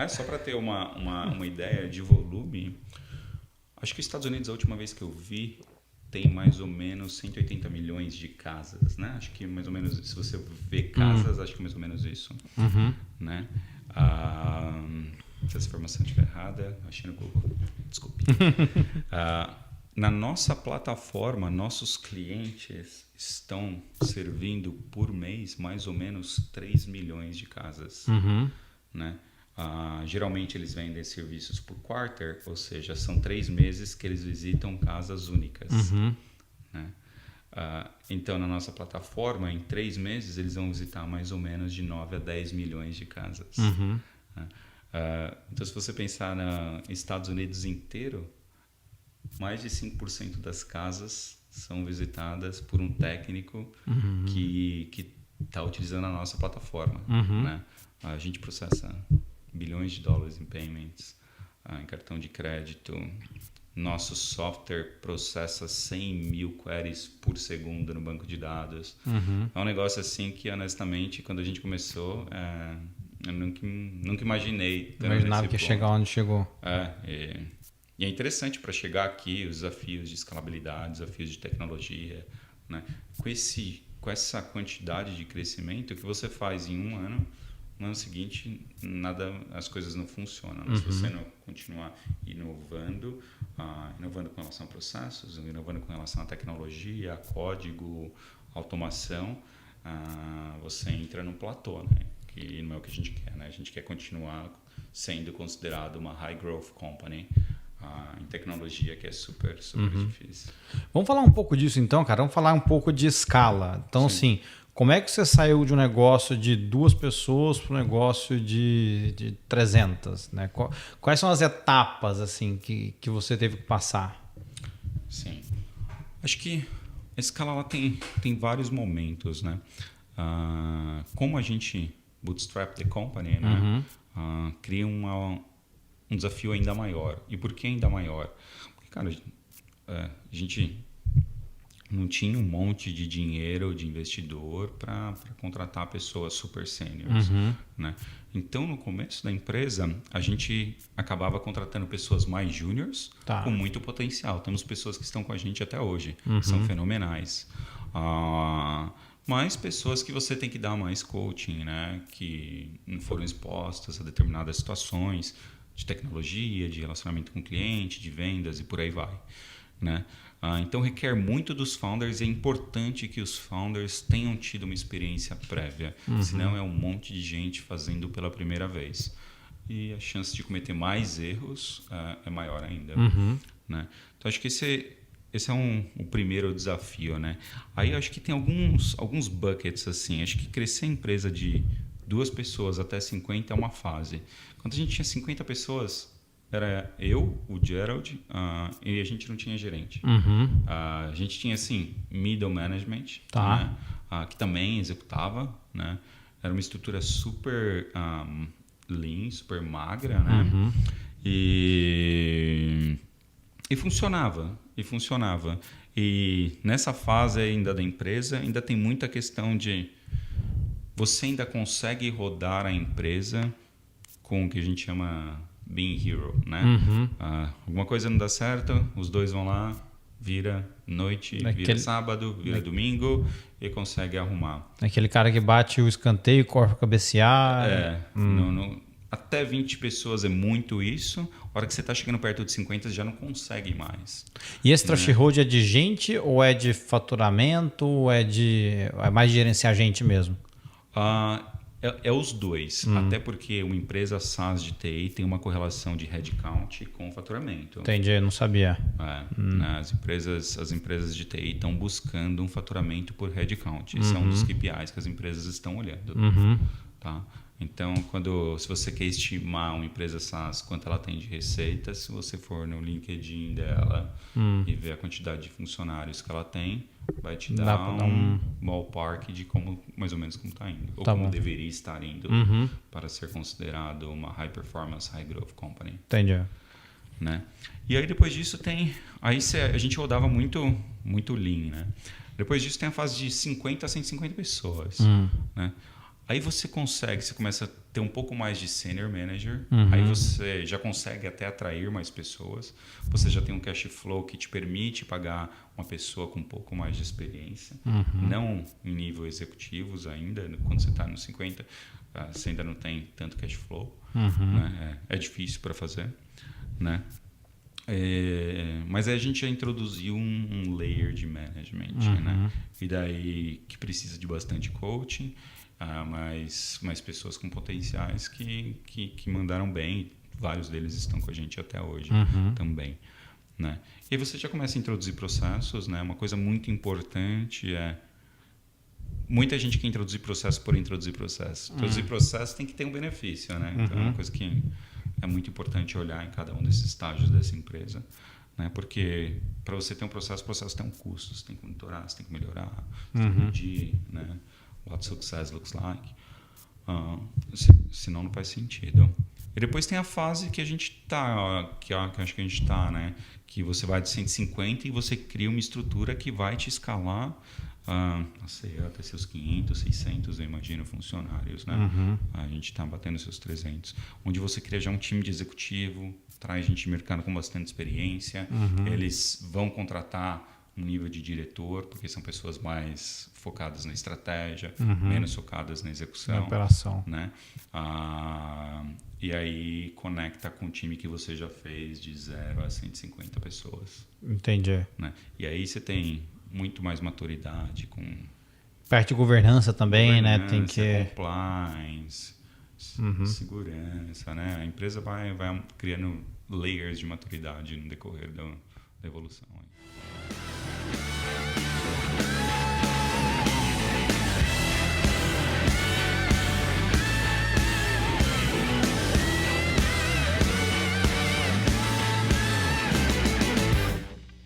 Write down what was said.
Só para ter uma ideia de volume, acho que os Estados Unidos, a última vez que eu vi, tem mais ou menos 180 milhões de casas, né? Acho que mais ou menos, se você vê casas, acho que mais ou menos isso, né? Se essa informação estiver errada, achei no Google, desculpe. Na nossa plataforma, nossos clientes estão servindo por mês mais ou menos 3 milhões de casas, né? Geralmente eles vendem serviços por quarter, ou seja, são 3 meses que eles visitam casas únicas. Né? Então, na nossa plataforma, em 3 meses, eles vão visitar mais ou menos de 9 a 10 milhões de casas. Né? Então, se você pensar nos Estados Unidos inteiro, mais de 5% das casas são visitadas por um técnico que está utilizando a nossa plataforma. Né? A gente processa bilhões de dólares em payments, em cartão de crédito. Nosso software processa 100 mil queries por segundo no banco de dados. É um negócio assim que, honestamente, quando a gente começou, eu nunca imaginei. Imaginava que ia chegar onde chegou. E é interessante para chegar aqui os desafios de escalabilidade, desafios de tecnologia. Né? Com essa quantidade de crescimento, o que você faz em um ano, no ano seguinte, as coisas não funcionam. Né? Se você não continuar inovando com relação a processos, inovando com relação a tecnologia, código, automação, você entra no platô, né? Que não é o que a gente quer. Né? A gente quer continuar sendo considerado uma high growth company em tecnologia, que é super difícil. Vamos falar um pouco disso então, cara. Vamos falar um pouco de escala. Então, assim, como é que você saiu de um negócio de 2 pessoas para um negócio de 300? Né? Quais são as etapas assim, que você teve que passar? Sim. Acho que a escala ela tem vários momentos. Né? Como a gente bootstrap the company, né? Cria um desafio ainda maior. E por que ainda maior? Porque, cara, a gente não tinha um monte de dinheiro de investidor para contratar pessoas super seniors. Né? Então, no começo da empresa, a gente acabava contratando pessoas mais juniors com muito potencial. Temos pessoas que estão com a gente até hoje, são fenomenais. Mas pessoas que você tem que dar mais coaching, né? Que não foram expostas a determinadas situações de tecnologia, de relacionamento com o cliente, de vendas e por aí vai. Né? Então requer muito dos founders. É importante que os founders tenham tido uma experiência prévia, senão é um monte de gente fazendo pela primeira vez. E a chance de cometer mais erros é maior ainda. Né? Então acho que esse é o primeiro desafio. Né? Aí eu acho que tem alguns buckets. Assim. Acho que crescer a empresa de 2 pessoas até 50 é uma fase. Quando a gente tinha 50 pessoas, era eu, o Gerald, e a gente não tinha gerente. A gente tinha, assim, middle management, né? Que também executava. Né? Era uma estrutura super lean, super magra. Né? E funcionava. E nessa fase ainda da empresa, ainda tem muita questão de... Você ainda consegue rodar a empresa com o que a gente chama being hero, né? Alguma coisa não dá certo, os 2 vão lá, vira noite, vira sábado, vira domingo e consegue arrumar. Aquele cara que bate o escanteio, corre para cabecear. Até 20 pessoas é muito isso. A hora que você está chegando perto de 50, você já não consegue mais. E esse threshold é de gente ou é de faturamento ou é mais de gerenciar gente mesmo? É os dois, até porque uma empresa SaaS de TI tem uma correlação de headcount com faturamento. Entendi, não sabia. As empresas de TI estão buscando um faturamento por headcount. Esse é um dos KPIs que as empresas estão olhando. Tá? Então, se você quer estimar uma empresa SaaS, quanto ela tem de receita, se você for no LinkedIn dela e ver a quantidade de funcionários que ela tem, vai te dar um ballpark de mais ou menos como está indo. Ou como deveria estar indo para ser considerado uma high performance, high growth company. Entendi. Né? E aí depois disso a gente rodava muito, muito lean. Né? Depois disso tem a fase de 50 a 150 pessoas. Né? Aí você começa a ter um pouco mais de senior manager, Uhum. aí você já consegue até atrair mais pessoas, você já tem um cash flow que te permite pagar uma pessoa com um pouco mais de experiência, não em nível executivos ainda, quando você está nos 50, você ainda não tem tanto cash flow, né? É difícil para fazer, né? Mas aí a gente já introduziu um layer de management, né? E daí que precisa de bastante coaching, mas pessoas com potenciais que mandaram bem, vários deles estão com a gente até hoje também, né? E aí você já começa a introduzir processos, né? Uma coisa muito importante muita gente quer introduzir processo por introduzir processo. Introduzir processo tem que ter um benefício, né? Então é uma coisa que é muito importante olhar em cada um desses estágios dessa empresa, né? Porque para você ter um processo, o processo tem um custo, você tem que monitorar, você tem que melhorar, você tem que medir, né? What success looks like. Senão não faz sentido. E depois tem a fase que a gente tá, que acho que a gente está, né? Que você vai de 150 e você cria uma estrutura que vai te escalar até seus 500, 600, eu imagino, funcionários, né? A gente está batendo seus 300. Onde você cria já um time de executivo, traz gente de mercado com bastante experiência, eles vão contratar um nível de diretor, porque são pessoas mais focadas na estratégia, menos focadas na execução. Na operação. Né? E aí conecta com o time que você já fez de 0 a 150 pessoas. Entendi. Né? E aí você tem muito mais maturidade com parte de governança também, né? Tem que compliance, segurança, né? A empresa vai criando layers de maturidade no decorrer da evolução.